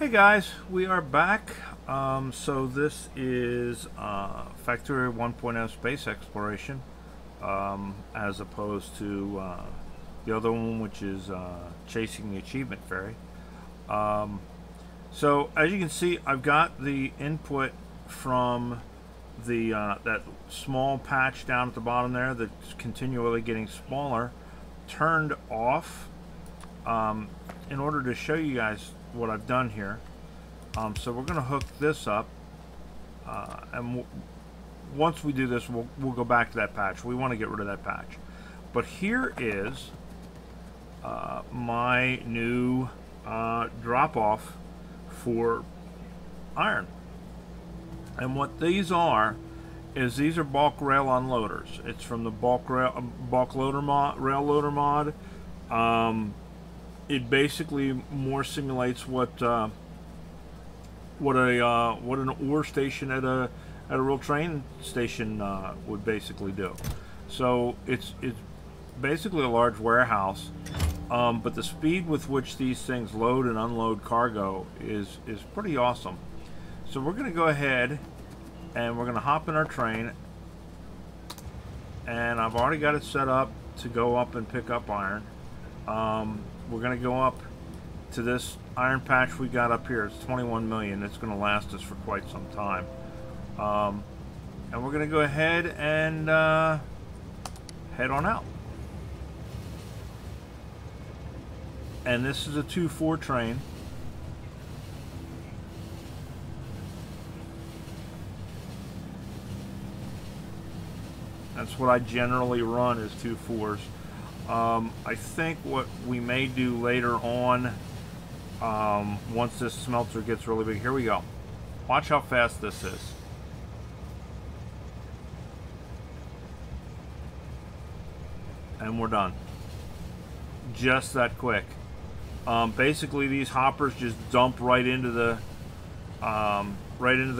Hey guys, we are back. So this is Factorio 1.0 space exploration, as opposed to the other one, which is chasing the achievement fairy. So as you can see, I've got the input from the that small patch down at the bottom there that's continually getting smaller turned off, in order to show you guys what I've done here. So we're going to hook this up, and once we do this, we'll go back to that patch. We want to get rid of that patch. But here is my new drop-off for iron. And what these are is these are bulk rail unloaders. It's from the bulk rail rail loader mod. It basically more simulates what an ore station at a real train station would basically do. So it's basically a large warehouse, but the speed with which these things load and unload cargo is pretty awesome. So we're going to go ahead and we're going to hop in our train, and I've already got it set up to go up and pick up iron. We're going to go up to this iron patch we got up here. It's 21 million. It's going to last us for quite some time. And we're going to go ahead and head on out. And this is a 2-4 train. That's what I generally run, is 2-4s. I think what we may do later on, once this smelter gets really big, here we go. Watch how fast this is. And we're done. Just that quick. Basically, these hoppers just dump right into the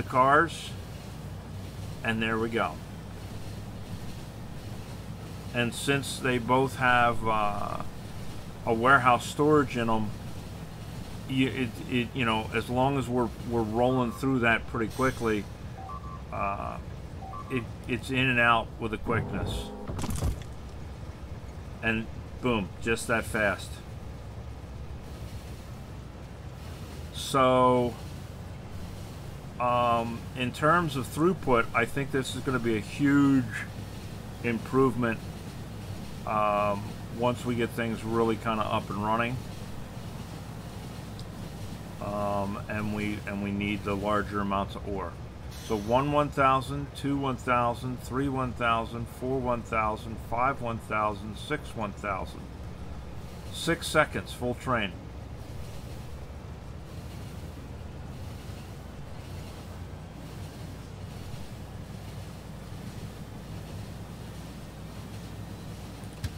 cars, and there we go. And since they both have a warehouse storage in them, you know, as long as we're rolling through that pretty quickly, it's in and out with a quickness, and boom, just that fast. So in terms of throughput, I think this is going to be a huge improvement once we get things really kind of up and running, and we need the larger amounts of ore. So 1 1000, 2 1000, 3 1000, 4 1000, 5 1000, 6 1000. 6 seconds, full train.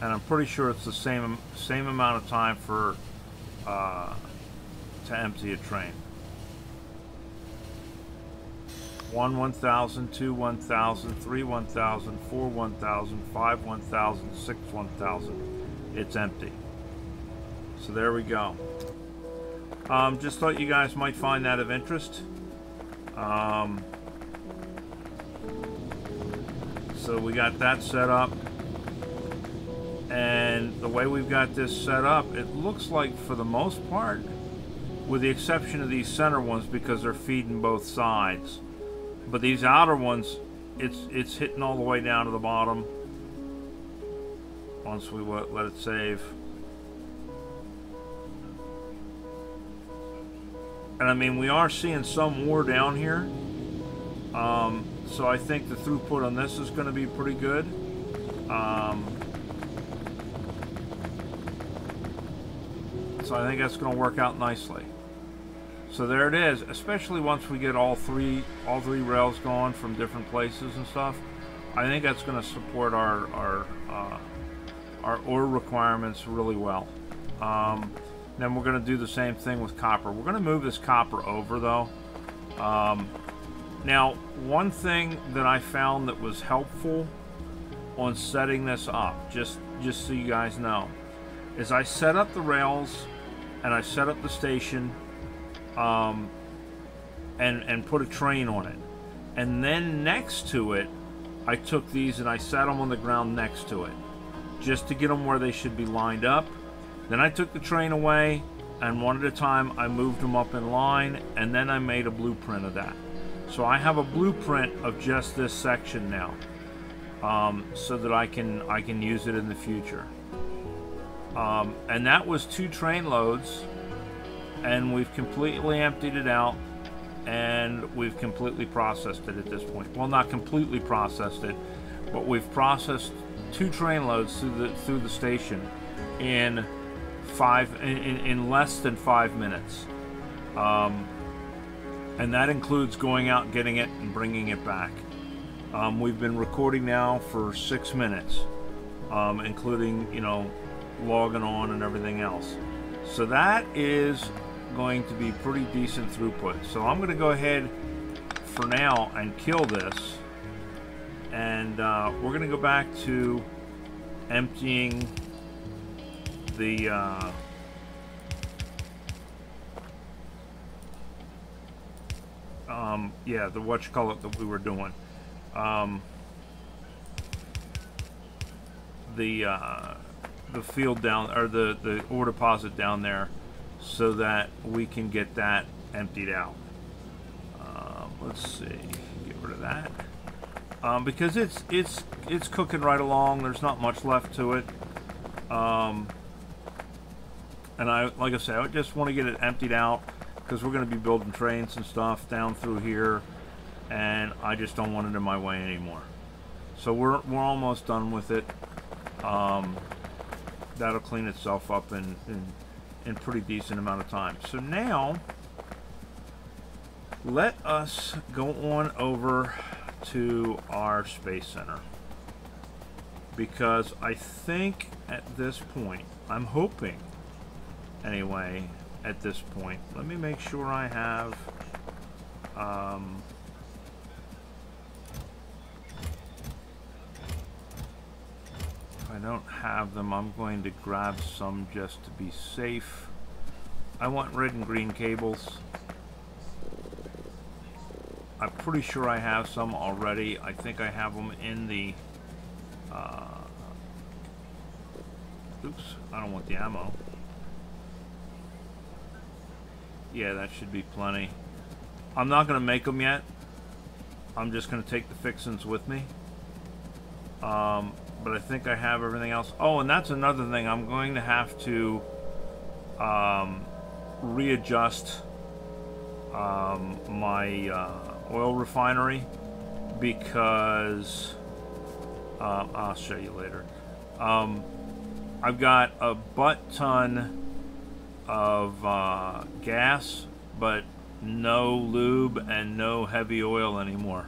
And I'm pretty sure it's the same amount of time for to empty a train. 1 1000, 2 1000, 3 1000, 4 1000, 5 1000, 6 1000. It's empty. So there we go. Just thought you guys might find that of interest. So we got that set up. And the way we've got this set up, it looks like, for the most part, with the exception of these center ones because they're feeding both sides, but these outer ones, it's hitting all the way down to the bottom once we let it save. And I mean, we are seeing some ore down here, so I think the throughput on this is going to be pretty good. So I think that's going to work out nicely. So there it is. Especially once we get all three rails going from different places and stuff, I think that's going to support our ore requirements really well. Then we're going to do the same thing with copper. We're going to move this copper over though. Now, one thing that I found that was helpful on setting this up, just so you guys know, is I set up the rails and I set up the station and put a train on it. And then next to it, I took these and I sat them on the ground next to it, just to get them where they should be lined up. Then I took the train away, and one at a time I moved them up in line, and then I made a blueprint of that. So I have a blueprint of just this section now, so that I can use it in the future. And that was 2 train loads, and we've completely emptied it out, and we've completely processed it at this point. Well, not completely processed it, but we've processed 2 train loads through the station in less than 5 minutes, and that includes going out, getting it, and bringing it back. We've been recording now for 6 minutes, including, you know, logging on and everything else. So that is going to be pretty decent throughput. So I'm going to go ahead for now and kill this, and we're going to go back to emptying the yeah, the whatchamacallit that we were doing, the field down, or the ore deposit down there, so that we can get that emptied out. Let's see, get rid of that, because it's cooking right along. There's not much left to it, and like I said, I just want to get it emptied out, because we're going to be building trains and stuff down through here, and I just don't want it in my way anymore. So we're almost done with it. That'll clean itself up in pretty decent amount of time. So now let us go on over to our space center, because I think at this point, I'm hoping anyway, at this point, let me make sure I have if I don't have them, I'm going to grab some just to be safe. I want red and green cables. I'm pretty sure I have some already. I think I have them in the oops, I don't want the ammo. Yeah, that should be plenty. I'm not going to make them yet. I'm just going to take the fixings with me. But I think I have everything else. Oh, and that's another thing. I'm going to have to readjust my oil refinery, because I'll show you later. I've got a butt-ton of gas, but no lube and no heavy oil anymore.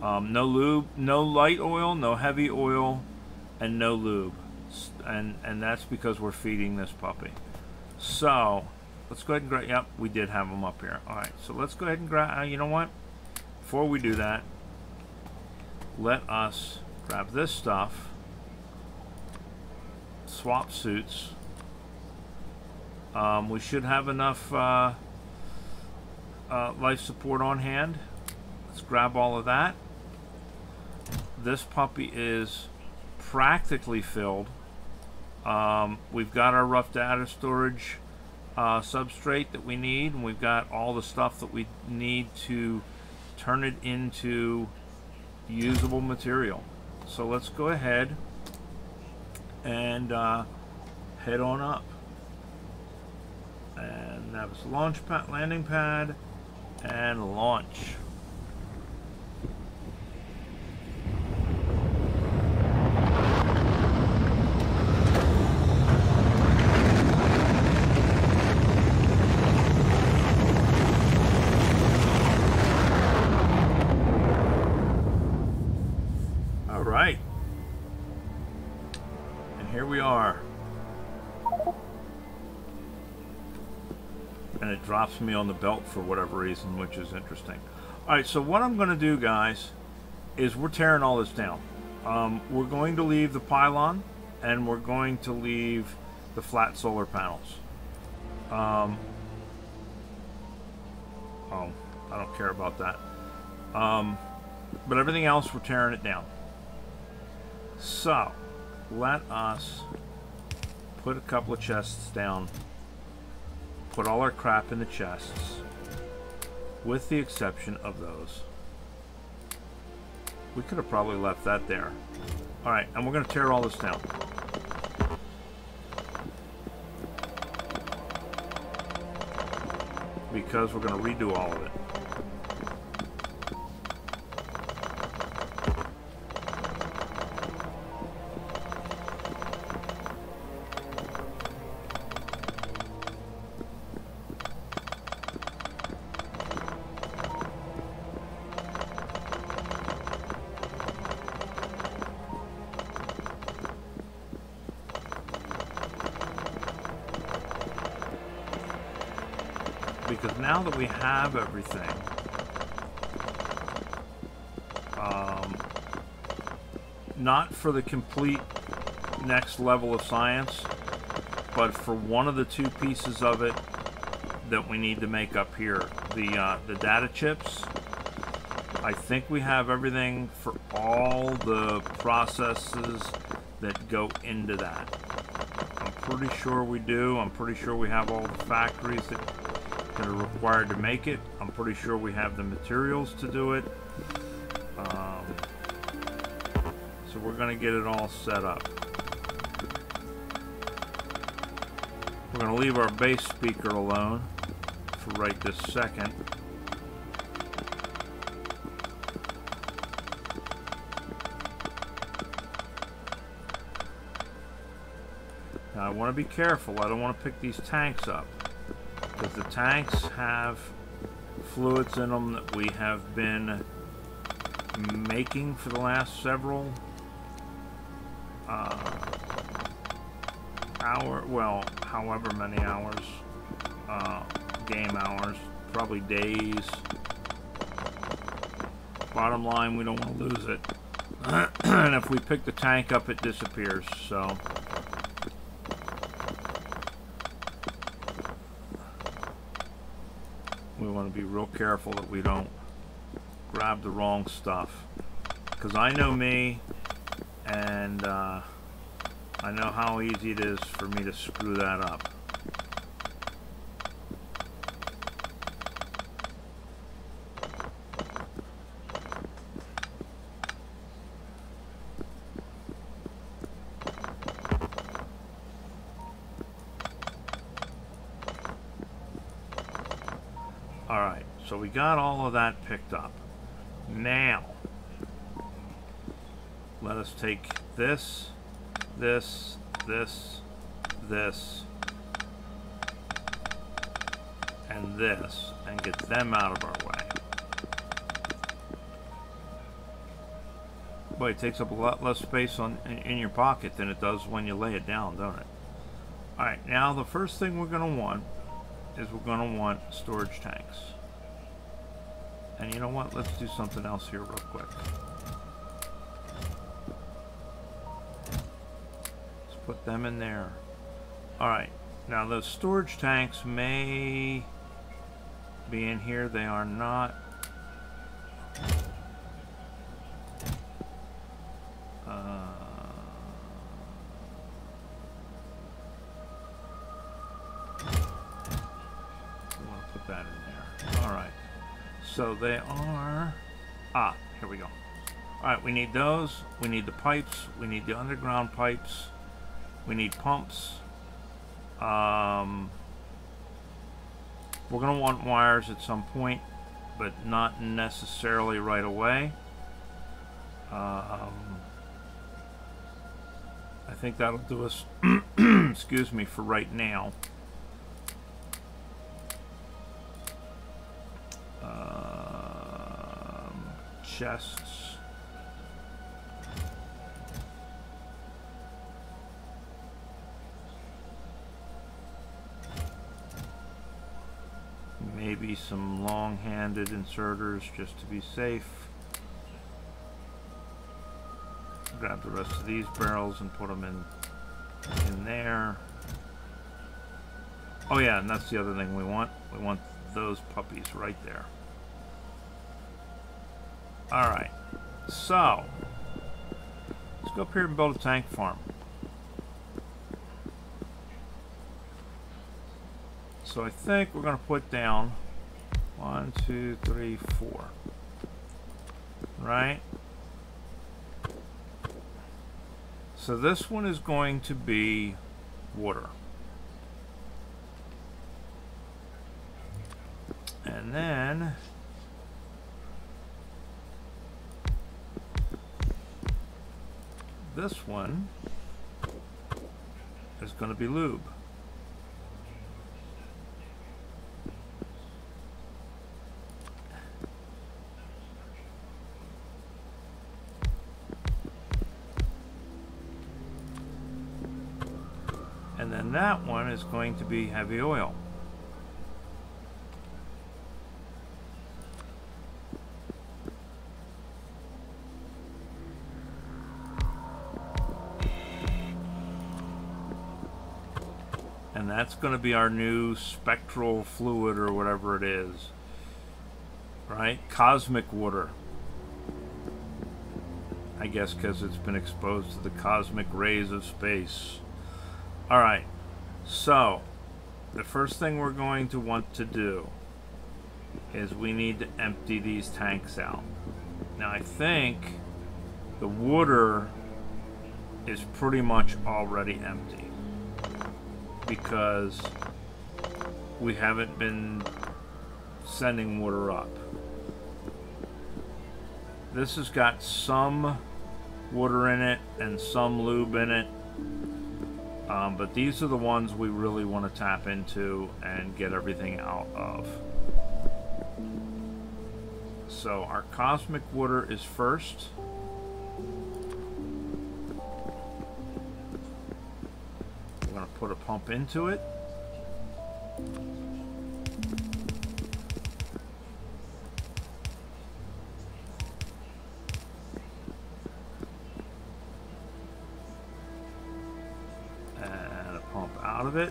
No lube, no light oil, no heavy oil, and no lube. And that's because we're feeding this puppy. So let's go ahead and grab, yep, we did have them up here. Alright, so let's go ahead and grab, you know what? Before we do that, let us grab this stuff, swap suits. We should have enough life support on hand. Let's grab all of that. This puppy is practically filled. We've got our rough data storage substrate that we need, and we've got all the stuff that we need to turn it into usable material. So let's go ahead and head on up. And that was launch pad, landing pad, and launch. All right, and here we are. And it drops me on the belt for whatever reason, which is interesting. Alright, so what I'm going to do, guys, is we're tearing all this down. We're going to leave the pylon, and we're going to leave the flat solar panels. Oh, I don't care about that. But everything else, we're tearing it down. So, let us put a couple of chests down. Put all our crap in the chests. With the exception of those. We could have probably left that there. Alright, and we're going to tear all this down. Because we're going to redo all of it. Because now that we have everything, not for the complete next level of science, but for one of the two pieces of it that we need to make up here, the data chips, I think we have everything for all the processes that go into that. I'm pretty sure we do. I'm pretty sure we have all the factories that are required to make it. I'm pretty sure we have the materials to do it. So we're going to get it all set up. We're going to leave our bass speaker alone for right this second. Now I want to be careful. I don't want to pick these tanks up, because the tanks have fluids in them that we have been making for the last several however many hours, game hours, probably days. Bottom line, we don't want to lose it. And if we pick the tank up, it disappears, so... we want to be real careful that we don't grab the wrong stuff. Because I know me, and I know how easy it is for me to screw that up. Alright, so we got all of that picked up. Now, let us take this, this, and this, and get them out of our way. Boy, it takes up a lot less space in your pocket than it does when you lay it down, don't it? Alright, now the first thing we're going to want is we're going to want storage tanks. And you know what? Let's do something else here real quick. Let's put them in there. Alright, now those storage tanks may be in here. They are not. So they are, here we go. Alright, we need those, we need the pipes, we need the underground pipes, we need pumps. We're going to want wires at some point, but not necessarily right away. I think that'll do us, excuse me, for right now. Chests. Maybe some long-handed inserters just to be safe. Grab the rest of these barrels and put them in there. Oh yeah, and that's the other thing we want. We want those puppies right there. Alright, so let's go up here and build a tank farm. So I think we're going to put down 1, 2, 3, 4. Right? So this one is going to be water. And then this one is going to be lube. And then that one is going to be heavy oil. And that's going to be our new spectral fluid or whatever it is. Right? Cosmic water. I guess because it's been exposed to the cosmic rays of space. Alright, so the first thing we're going to want to do is we need to empty these tanks out. Now I think the water is pretty much already empty because we haven't been sending water up. This has got some water in it and some lube in it. But these are the ones we really want to tap into and get everything out of. So our cosmic water is first. We're going to put a pump into it. Out of it.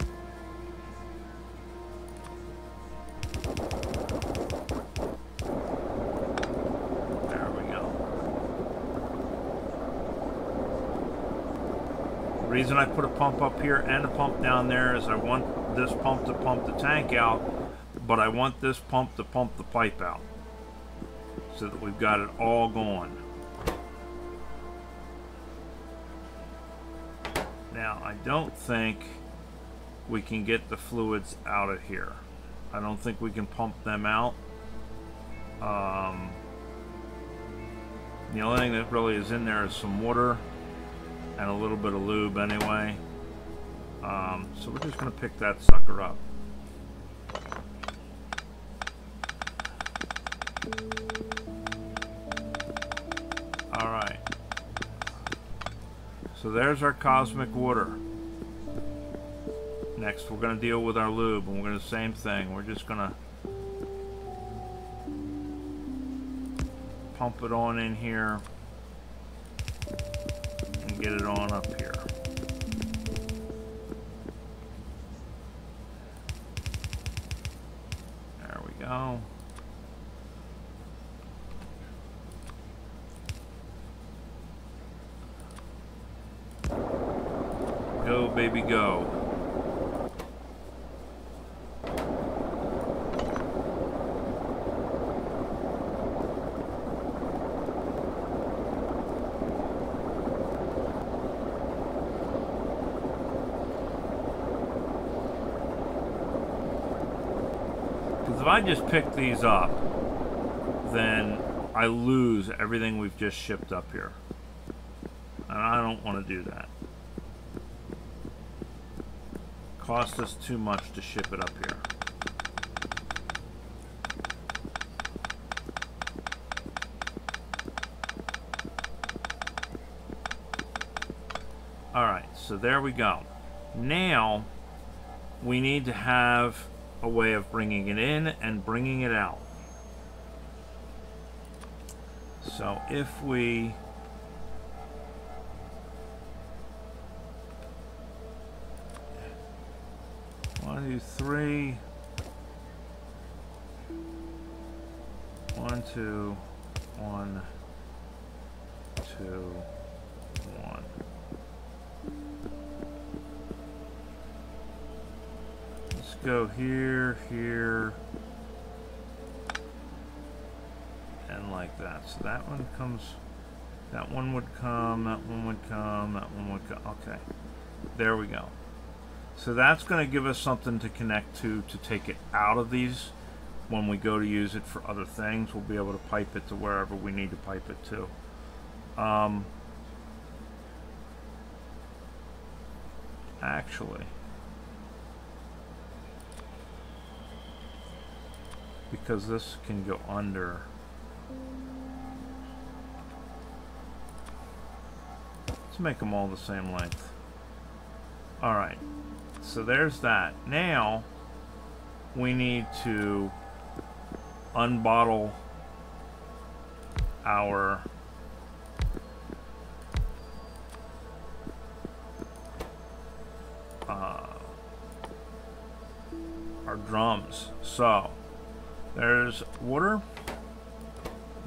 There we go. The reason I put a pump up here and a pump down there is I want this pump to pump the tank out, but I want this pump to pump the pipe out so that we've got it all going. Now, I don't think we can get the fluids out of here. I don't think we can pump them out. The only thing that really is in there is some water and a little bit of lube anyway. So we're just going to pick that sucker up. Alright. So there's our cosmic water. Next, we're going to deal with our lube, and we're going to do the same thing. We're just going to pump it on in here and get it on up here. There we go. Go, baby, go. If I just pick these up, then I lose everything we've just shipped up here. And I don't want to do that. Cost us too much to ship it up here. Alright, so there we go. Now, we need to have a way of bringing it in and bringing it out. So if we one, two, three, 1, 2, 1, 2, 1. Let's go here, here, and like that. So that one comes, that one would come, that one would come, that one would come. Okay, there we go. So that's going to give us something to connect to take it out of these. When we go to use it for other things, we'll be able to pipe it to wherever we need to pipe it to. Actually, because this can go under, let's make them all the same length. Alright, so there's that. Now we need to unbottle our drums. So there's water,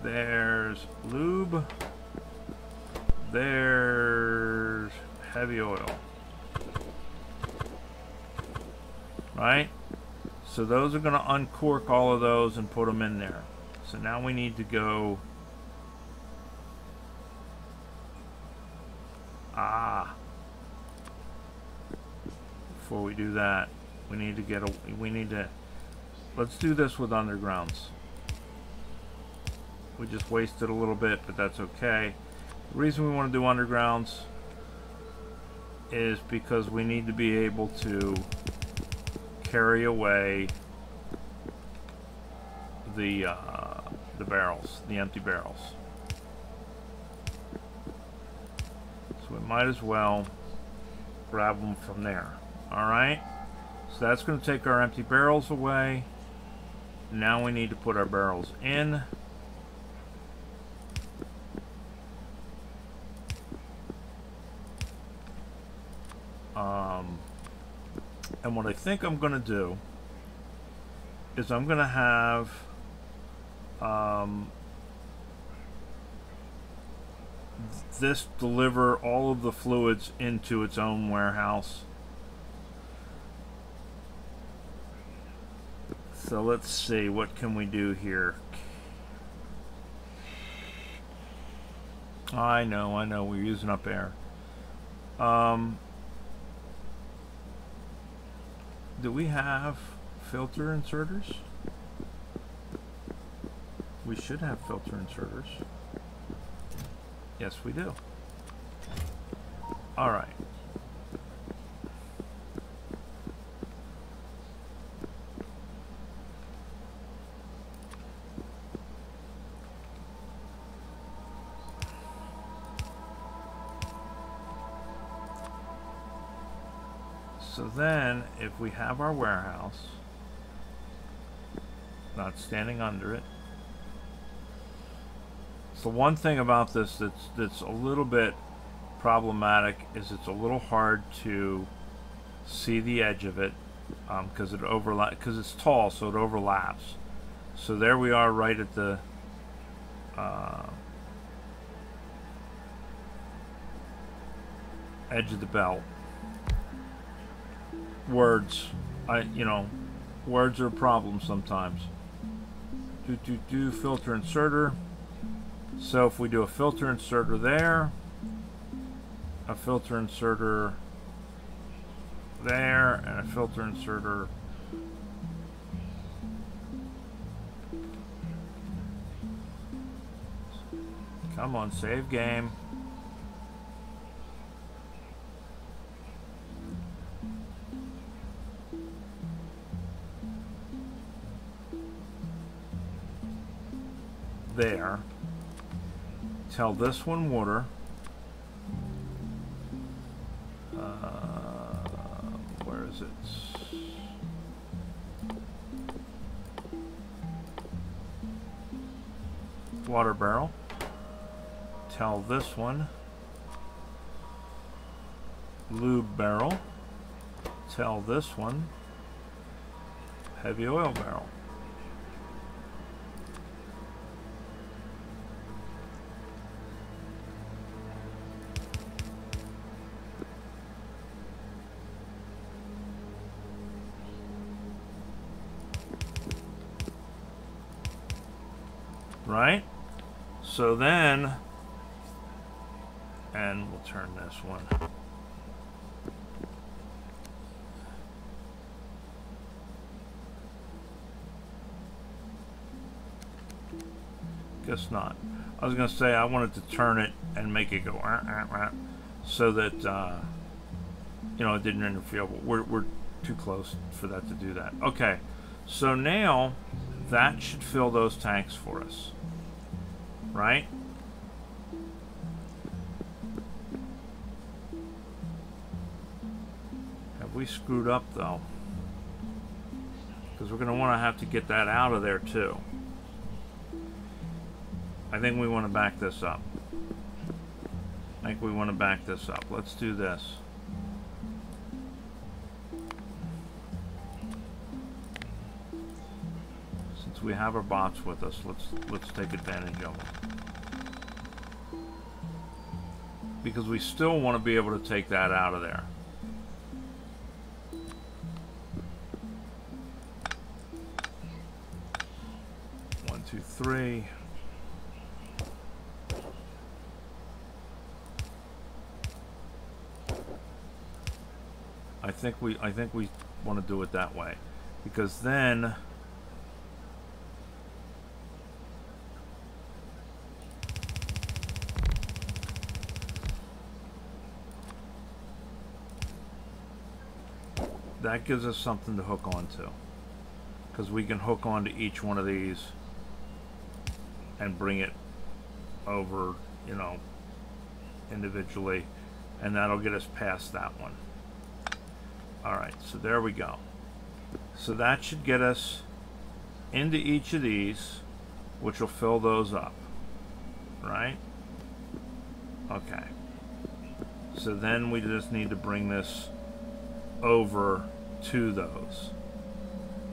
there's lube, there's heavy oil, right? So those are going to uncork all of those and put them in there. So now we need to go, before we do that, we need to get a, let's do this with undergrounds. We just wasted a little bit, but that's okay. The reason we want to do undergrounds is because we need to be able to carry away the barrels, the empty barrels. So we might as well grab them from there. Alright, so that's going to take our empty barrels away. Now we need to put our barrels in. And what I think I'm going to do is I'm going to have this deliver all of the fluids into its own warehouse. So let's see, what can we do here? I know, we're using up air. Do we have filter inserters? We should have filter inserters. Yes, we do. All right. So then, if we have our warehouse, not standing under it. So one thing about this that's a little bit problematic is it's a little hard to see the edge of it because it's tall, so it overlaps. So there we are, right at the edge of the belt. Words, words are a problem sometimes. Do filter inserter. So if we do a filter inserter there, a filter inserter there, and a filter inserter come on, save game. There. Tell this one water. Where is it? Water barrel. Tell this one lube barrel. Tell this one heavy oil barrel. right? So then, and we'll turn this one. Guess not. I was going to say I wanted to turn it and make it go so that you know, it didn't interfere. But we're too close for that to do that. Okay, so now that should fill those tanks for us, right? Have we screwed up though? Because we're going to want to have to get that out of there too. I think we want to back this up. Let's do this. Since we have our bots with us, let's take advantage of them. Because we still want to be able to take that out of there. One, two, three. I think we want to do it that way, because then that gives us something to hook onto, because we can hook onto each one of these and bring it over, you know, individually, and that'll get us past that one. Alright, so there we go. So that should get us into each of these, which will fill those up. Right? Okay. So then we just need to bring this over to those.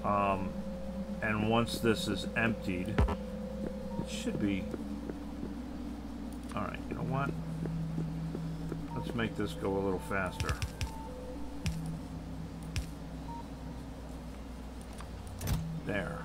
And once this is emptied, it should be... Alright, you know what? Let's make this go a little faster. There.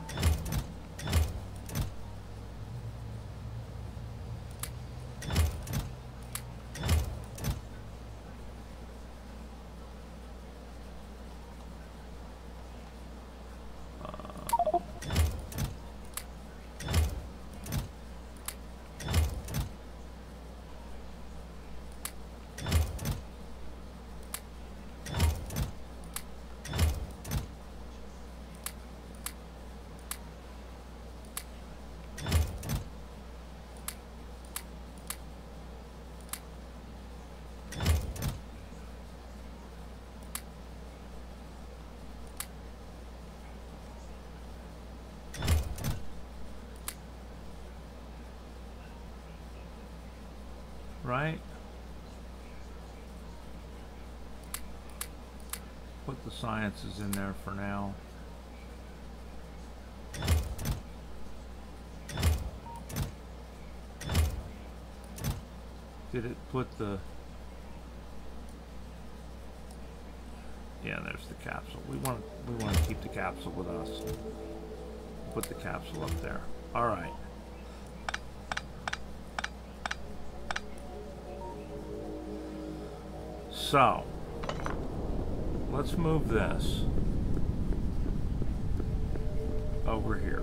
Right? Put the sciences in there for now. Did it put the... Yeah, there's the capsule. We want to keep the capsule with us. Put the capsule up there. All right. So, let's move this over here.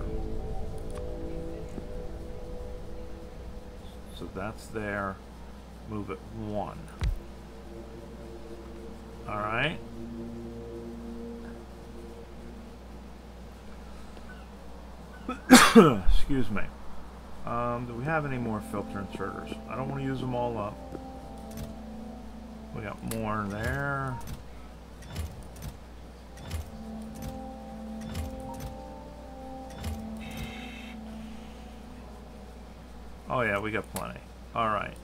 So that's there. Move it 1. All right. Excuse me. Do we have any more filter inserters? I don't want to use them all up. We got more there. Oh yeah, we got plenty. All right.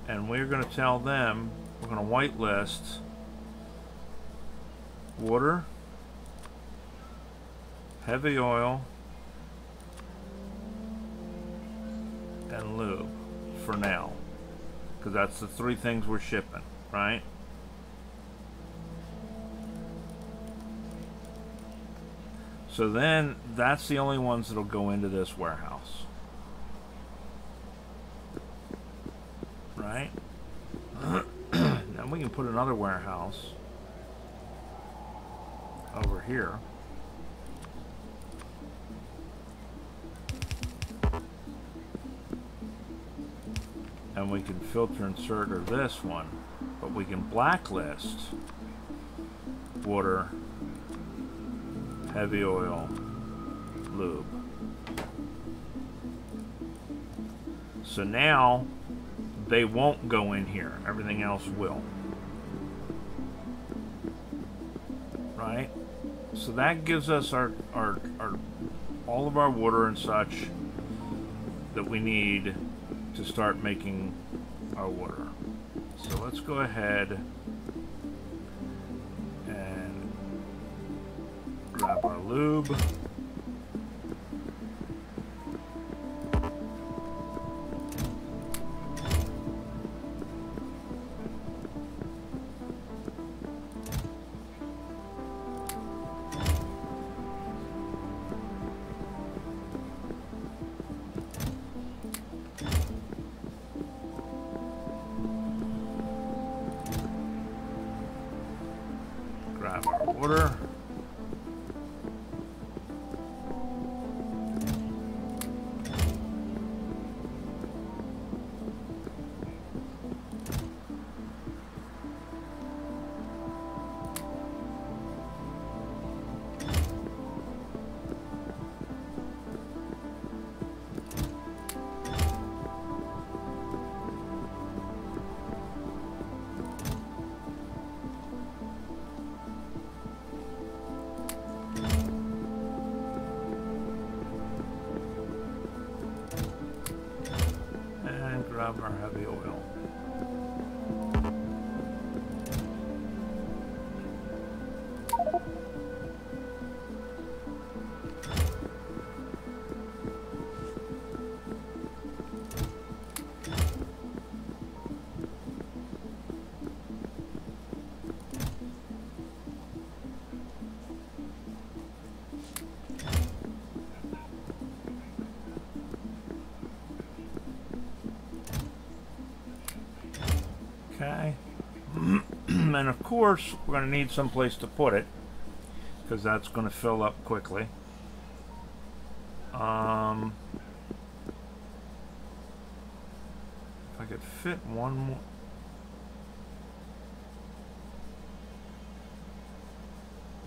And we're going to tell them, we're going to whitelist water, heavy oil, and lube for now, because that's the 3 things we're shipping, right? So then that's the only ones that'll go into this warehouse. Right? Now we can put another warehouse over here. And we can filter insert or this one, but we can blacklist water, heavy oil, lube. So now they won't go in here. Everything else will. Right? So that gives us our all of our water and such that we need to start making our water. So let's go ahead and grab our lube. Grab our water. Grab our heavy oil. Okay. And of course, we're going to need some place to put it, because that's going to fill up quickly. If I could fit one more.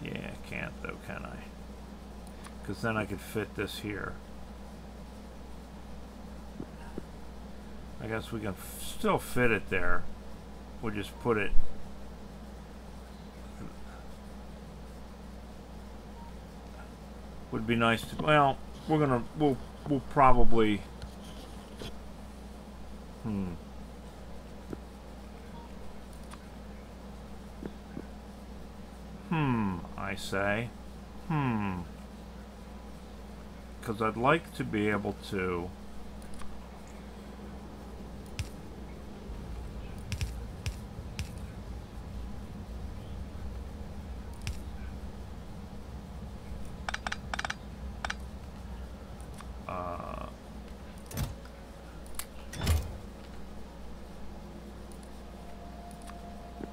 Yeah, I can't though, can I? Because then I could fit this here. I guess we can still fit it there. We'll just put it. Would be nice to. Well, we'll probably. I say. Because I'd like to be able to.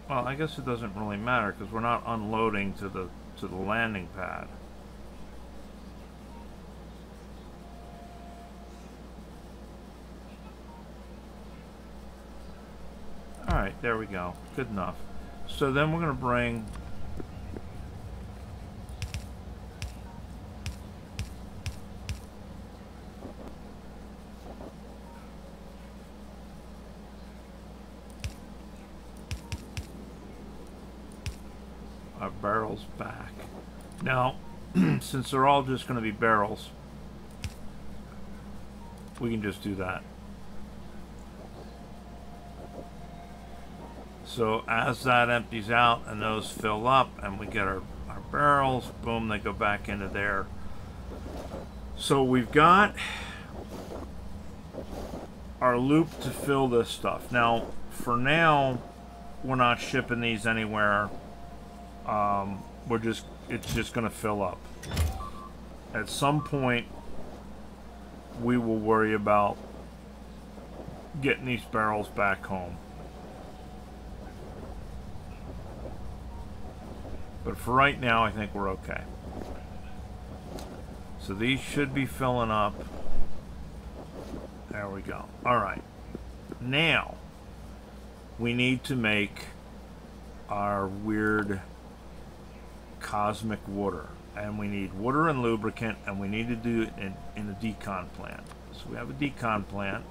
Well, I guess it doesn't really matter because we're not unloading to the landing pad. All right, there we go. Good enough. So then we're going to bring our barrels back. Now, since they're all just going to be barrels, we can just do that. So as that empties out and those fill up and we get our barrels, boom, they go back into there. So we've got our loop to fill this stuff. Now, for now, we're not shipping these anywhere. It's just going to fill up. at some point we will worry about getting these barrels back home. But for right now, I think we're okay. So these should be filling up. There we go. All right. Now, we need to make our weird cosmic water. And we need water and lubricant, and we need to do it in a decon plant. So we have a decon plant.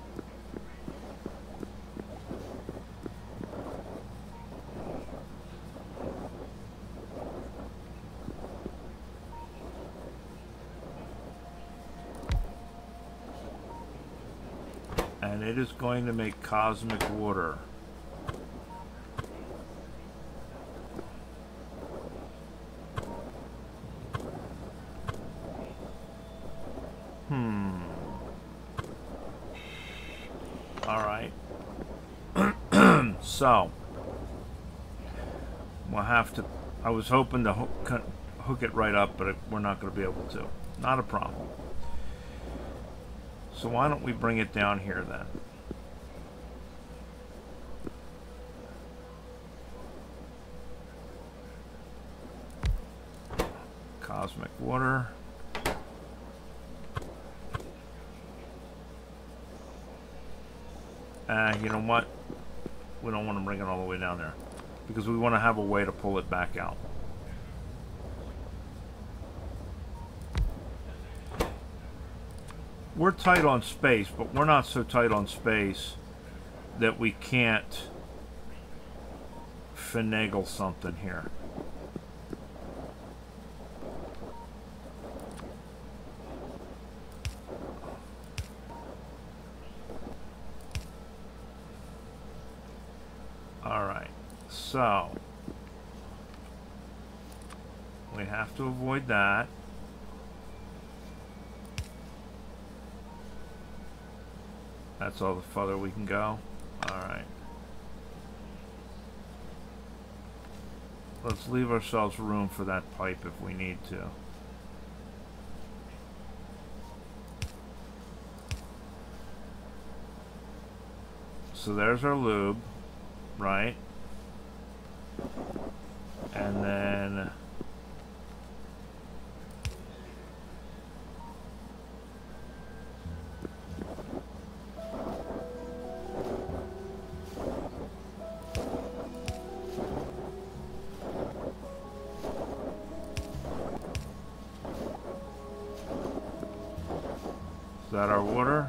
And it is going to make cosmic water. Alright. So, we'll have to... I was hoping to hook it right up, but we're not going to be able to. Not a problem. So why don't we bring it down here then? Cosmic water. You know what? We don't want to bring it all the way down there because we want to have a way to pull it back out. We're tight on space, but we're not so tight on space that we can't finagle something here. Alright, so we have to avoid that. That's all the further we can go. Alright. Let's leave ourselves room for that pipe if we need to. So there's our lube, right? And then is that our water?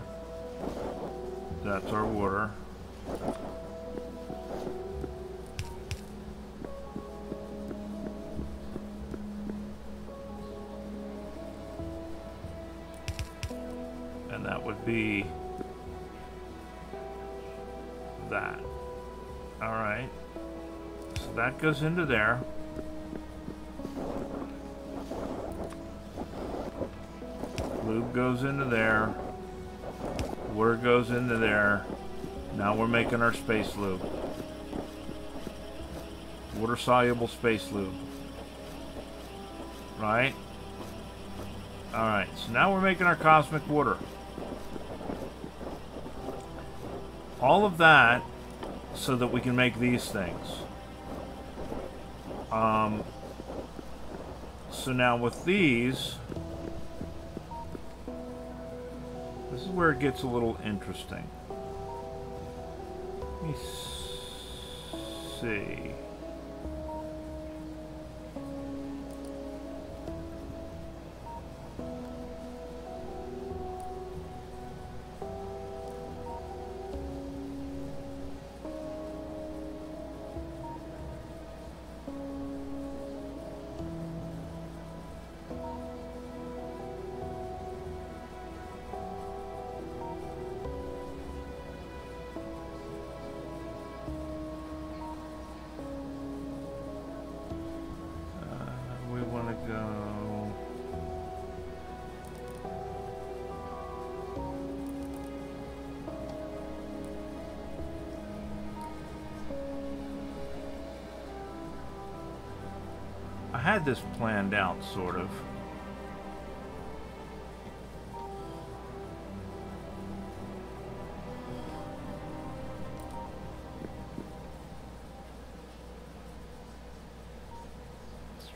That's our water. And that would be that. Alright. So that goes into there. Lube goes into there. Water goes into there. Now we're making our space lube. Water soluble space lube. Right? Alright, so now we're making our cosmic water. All of that so that we can make these things. So now with these, this is where it gets a little interesting. Let me see. I had this planned out, sort of.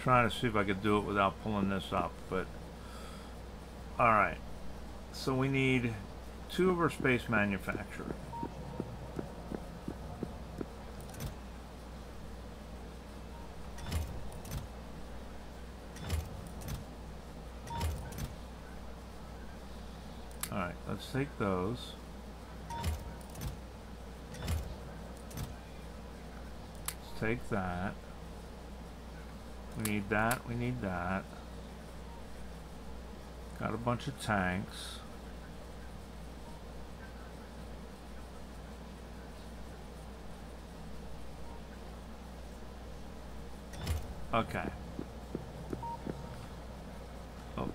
Trying to see if I could do it without pulling this up, but alright. So we need 2 of our space manufacturing. Alright, let's take those. Let's take that. We need that, we need that. Got a bunch of tanks. Okay. Oh.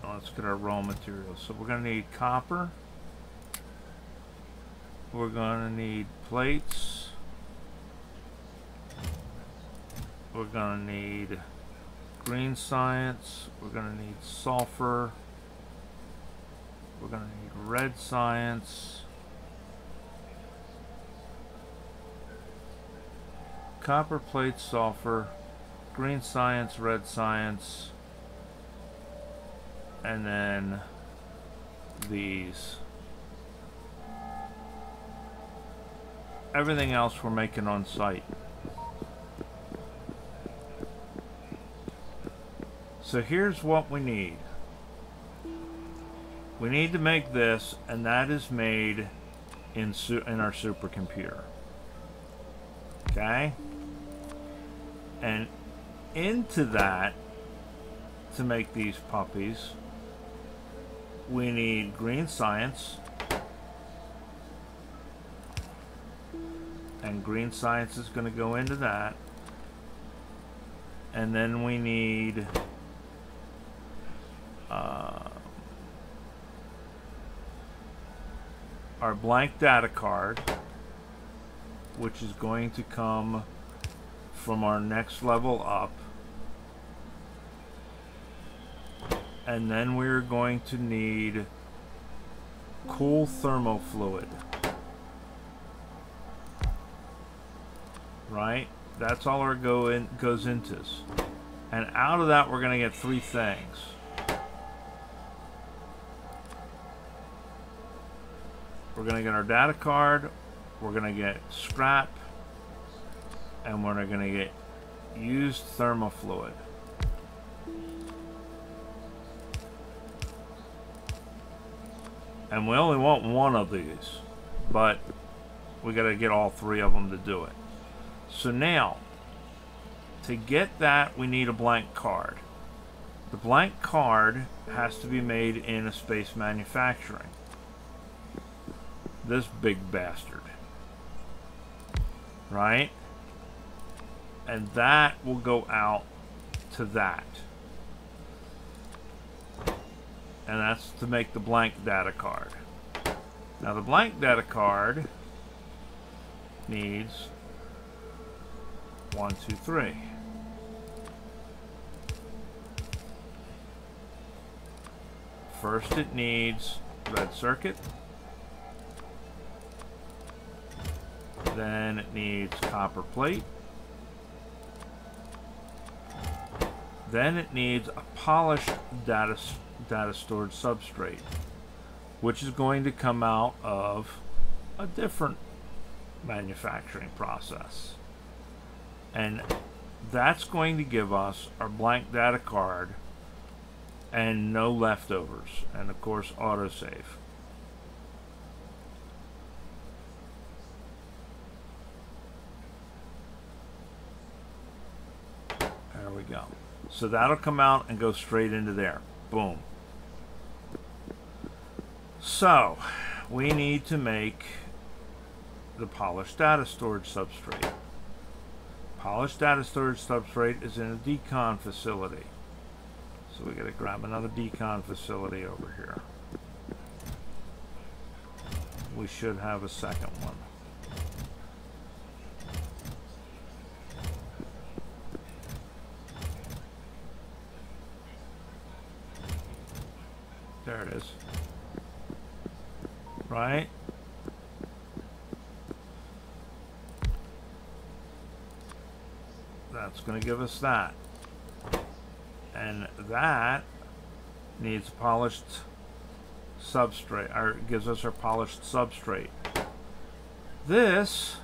Let's get our raw materials. So we're going to need copper. We're going to need plates. We're going to need green science. We're going to need sulfur. We're going to need red science. Copper, plate, sulfur, green science, red science, and then these. Everything else we're making on site. So here's what we need. We need to make this, and that is made in our supercomputer. Okay? And into that, to make these puppies, we need green science. And green science is going to go into that. And then we need our blank data card, which is going to come from our next level up. And then we're going to need cool thermofluid. Right? That's all our goes into. And out of that we're going to get 3 things. We're going to get our data card, we're going to get scrap, and we're going to get used thermofluid. And we only want 1 of these, but we got to get all 3 of them to do it. So now, to get that, we need a blank card. The blank card has to be made in a space manufacturing. This big bastard. Right? And that will go out to that. And that's to make the blank data card. Now the blank data card needs 1, 2, 3. First it needs red circuit. Then it needs copper plate. Then it needs a polished data storage substrate, which is going to come out of a different manufacturing process. And that's going to give us our blank data card and no leftovers. And of course, autosave. There we go. So that'll come out and go straight into there. Boom. So we need to make the polished data storage substrate. Polished data storage substrate is in a decon facility. So we got to grab another decon facility over here. We should have a second one. There it is. Right? that's going to give us that. And that needs polished substrate, or gives us our polished substrate. This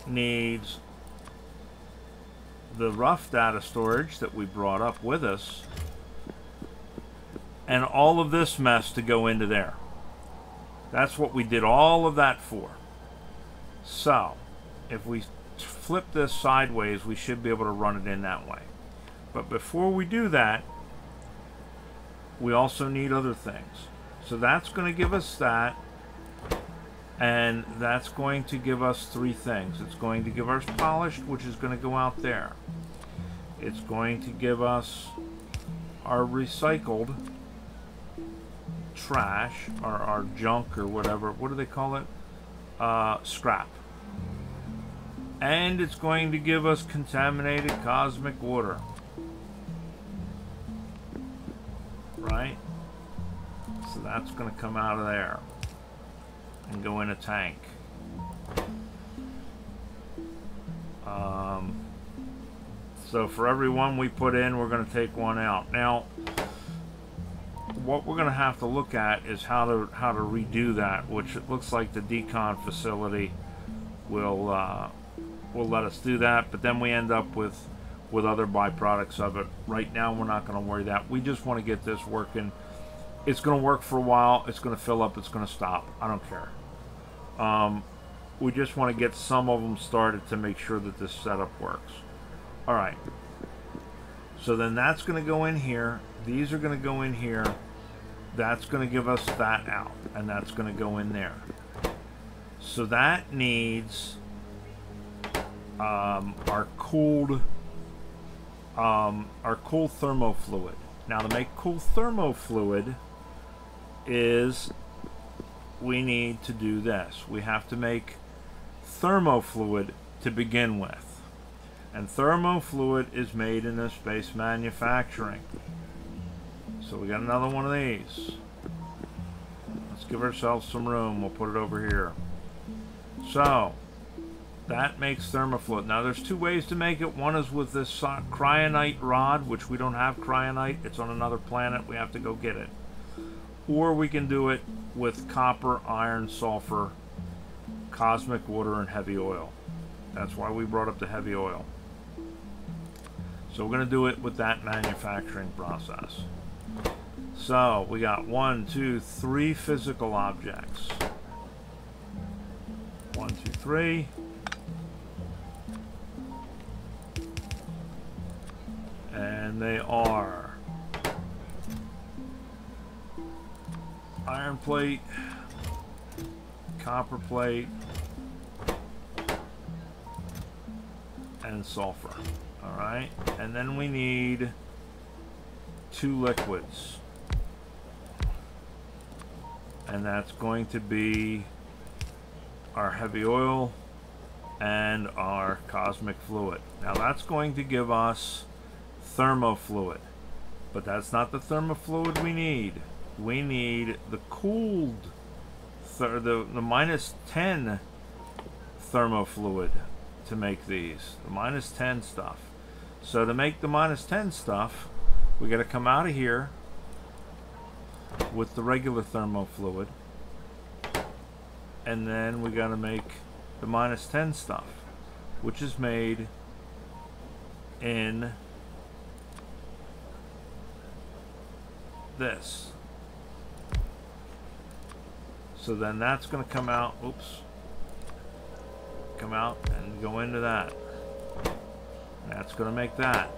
needs the rough data storage that we brought up with us, and all of this mess to go into there. That's what we did all of that for. So, if we flip this sideways, we should be able to run it in that way. But before we do that, we also need other things. So that's going to give us that, and that's going to give us three things. It's going to give us polished, which is going to go out there. It's going to give us our recycled trash, or our junk, or whatever. What do they call it? Scrap. And it's going to give us contaminated cosmic water. Right? So that's going to come out of there and go in a tank. So for every one we put in, we're going to take one out. Now, what we're going to have to look at is how to redo that, which it looks like the decon facility will let us do that, but then we end up with other byproducts of it. Right now, we're not going to worry that. We just want to get this working. It's going to work for a while. It's going to fill up. It's going to stop. I don't care. We just want to get some of them started to make sure that this setup works. All right. So then that's going to go in here. These are going to go in here. That's going to give us that out, and that's going to go in there. So that needs our cool thermofluid. Now, to make cool thermofluid is we need to do this. We have to make thermofluid to begin with. And thermofluid is made in this space manufacturing. So we got another one of these. Let's give ourselves some room. We'll put it over here. So that makes thermofluid. Now there's two ways to make it. One is with this cryonite rod, which we don't have cryonite. It's on another planet. We have to go get it. Or we can do it with copper, iron, sulfur, cosmic water, and heavy oil. That's why we brought up the heavy oil. So we're going to do it with that manufacturing process. So we got 1, 2, 3 physical objects. 1, 2, 3. And they are iron plate, copper plate, and sulfur. Alright, and then we need 2 liquids. And that's going to be our heavy oil and our cosmic fluid. Now that's going to give us thermofluid. But that's not the thermofluid we need. We need the cooled, the minus 10 thermofluid to make these. The minus 10 stuff. So to make the minus 10 stuff, we got to come out of here with the regular thermofluid, and then we got to make the minus 10 stuff, which is made in this. So then that's going to come out, come out and go into that. That's going to make that.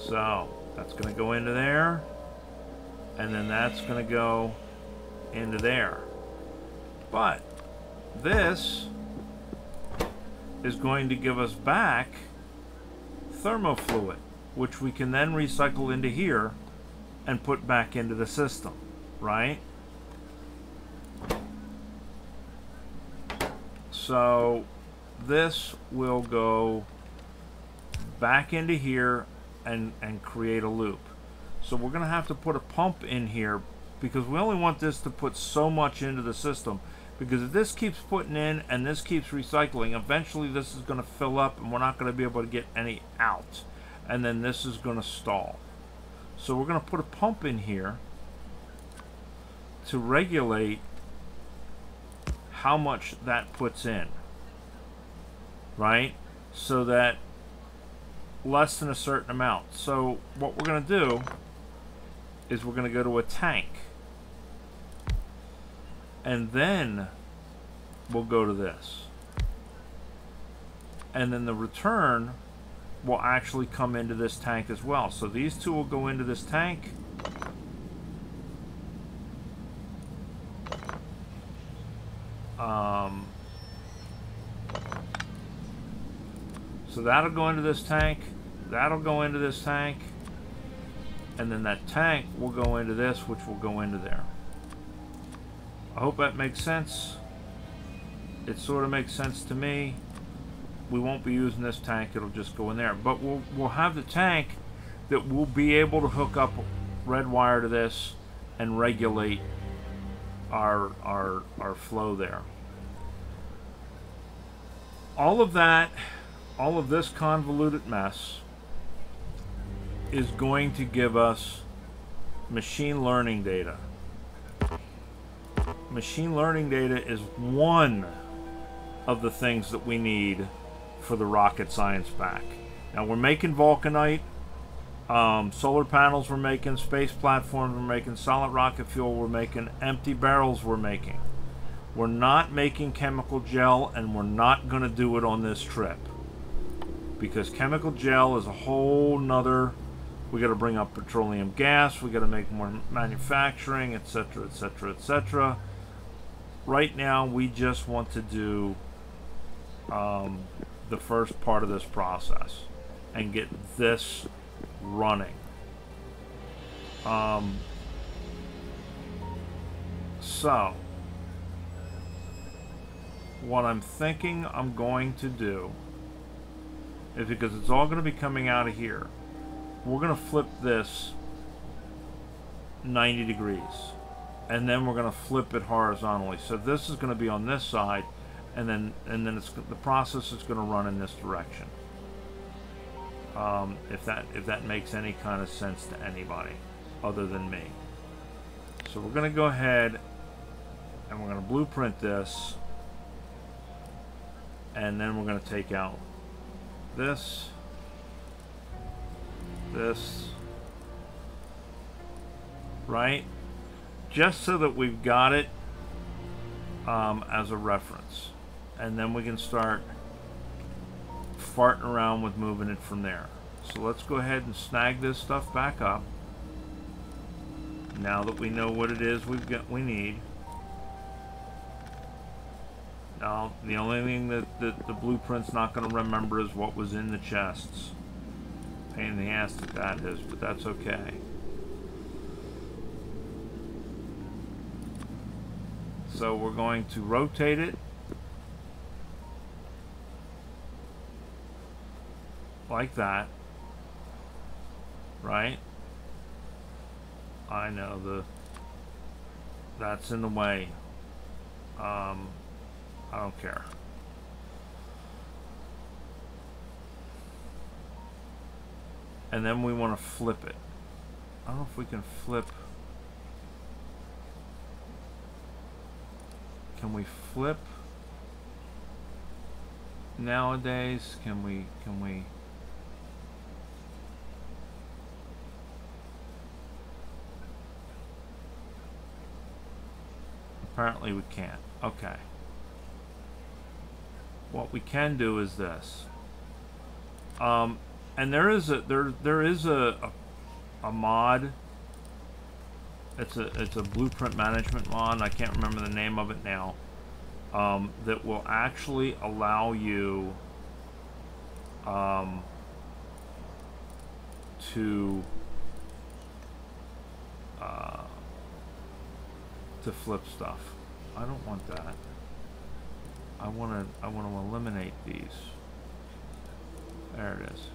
So that's going to go into there, and then that's going to go into there. But this is going to give us back thermofluid, which we can then recycle into here and put back into the system, right? So this will go back into here and create a loop. So we're going to have to put a pump in here because we only want this to put so much into the system. Because if this keeps putting in and this keeps recycling, eventually this is going to fill up and we're not going to be able to get any out. And then this is going to stall. So we're going to put a pump in here to regulate how much that puts in. Right? So that less than a certain amount. So what we're going to do is we're going to go to a tank. And then we'll go to this. And then the return will actually come into this tank as well. So these two will go into this tank. So that'll go into this tank. That'll go into this tank. And then that tank will go into this, which will go into there. I hope that makes sense. It sort of makes sense to me. We won't be using this tank, it'll just go in there. But we'll have the tank that will be able to hook up red wire to this and regulate our flow there. All of that, all of this convoluted mess is going to give us machine learning data. Machine learning data is one of the things that we need for the rocket science back. Now we're making vulcanite, solar panels we're making, space platforms we're making, solid rocket fuel we're making, empty barrels we're making. We're not making chemical gel, and we're not going to do it on this trip. Because chemical gel is a whole nother, we got to bring up petroleum gas, we got to make more manufacturing, etc., etc., etc. Right now, we just want to do the first part of this process and get this running. So, what I'm thinking I'm going to do is, because it's all going to be coming out of here, we're going to flip this 90 degrees. And then we're going to flip it horizontally. So this is going to be on this side, and then the process is going to run in this direction. If that makes any kind of sense to anybody other than me. So we're going to go ahead and we're going to blueprint this, and then we're going to take out this, right? Just so that we've got it as a reference, and then we can start farting around with moving it from there. So let's go ahead and snag this stuff back up now that we know what it is we need. Now the only thing that the blueprint's not going to remember is what was in the chests. Pain in the ass that is, but that's okay. So we're going to rotate it like that, right? I know that's in the way. I don't care. And then we want to flip it. I don't know if we can flip. Can we flip nowadays? Can we apparently we can't. Okay. What we can do is this. And there is a mod. It's a blueprint management mod. I can't remember the name of it now. That will actually allow you to flip stuff. I don't want that. I want to eliminate these. There it is.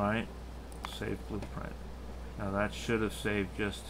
right? Save blueprint. Now that should have saved just